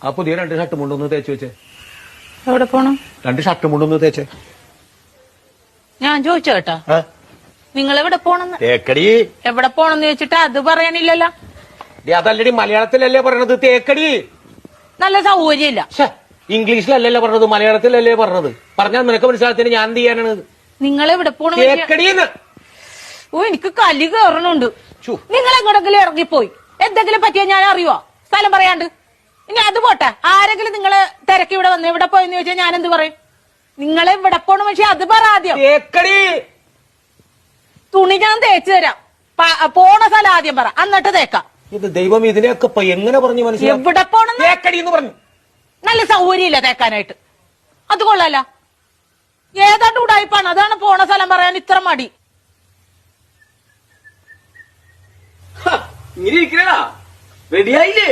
ആ പുതിയ 2 ഷർട്ട് മുണ്ടൊന്ന് തേച്ച് വെച്ചേ. എവിടെ പോണം? 2 ഷർട്ട് മുണ്ടൊന്ന് തേച്ചേ. ഞാൻ ചോദിച്ചു കേട്ടാ, നിങ്ങൾ എവിടെ പോണെന്ന്? തേക്കടി. എവിടെ പോണെന്ന് ചോദിച്ചിട്ട് അത് പറയാനില്ലല്ലോ. അതല്ലടി, മലയാളത്തിലല്ലേ പറയണത് തേക്കടി. നല്ല സൗകര്യമില്ല. ഇംഗ്ലീഷിലല്ലല്ലോ പറഞ്ഞത്, മലയാളത്തിലല്ലേ പറഞ്ഞത്. പറഞ്ഞാൽ നിനക്ക് മനസ്സിലാകത്തിന് ഞാൻ എന്ത് ചെയ്യാനാണ്? നിങ്ങൾ എവിടെ പോണ? തേക്കടിന്ന്. ഓ, എനിക്ക് കലി കയറണുണ്ട്. നിങ്ങൾ എങ്ങോട്ടെങ്കിലും ഇറങ്ങിപ്പോയി എന്തെങ്കിലും പറ്റിയോ ഞാൻ അറിയുവോ? സ്ഥലം പറയാണ്ട്. ഇനി അത് പോട്ടെ, ആരെങ്കിലും നിങ്ങള് തിരക്കി ഇവിടെ വന്ന് ഇവിടെ പോയെന്ന് ചോദിച്ചാൽ ഞാൻ എന്ത് പറയും? നിങ്ങളെ ഇവിടെ പോണ പക്ഷെ അത് പറ ആദ്യം. തുണി ഞാൻ തേച്ചു തരാം. പോണ സ്ഥലം ആദ്യം പറ, എന്നിട്ട് തേക്കാം. ഇത് ദൈവം ഇതിനെയൊക്കെ എങ്ങനെ പറഞ്ഞു മനസ്സിലായി? എവിടെ പോണെന്ന് തേക്കടി എന്ന് പറഞ്ഞു. നല്ല സൗകര്യമില്ല തേക്കാനായിട്ട്. അത് കൊള്ളാല. ഏതാണ്ട് ഉടായിപ്പാണ്, അതാണ് പോണ സ്ഥലം പറയാൻ ഇത്ര മടി. ഇങ്ങനെ ഇരിക്കണ റെഡിയായില്ലേ?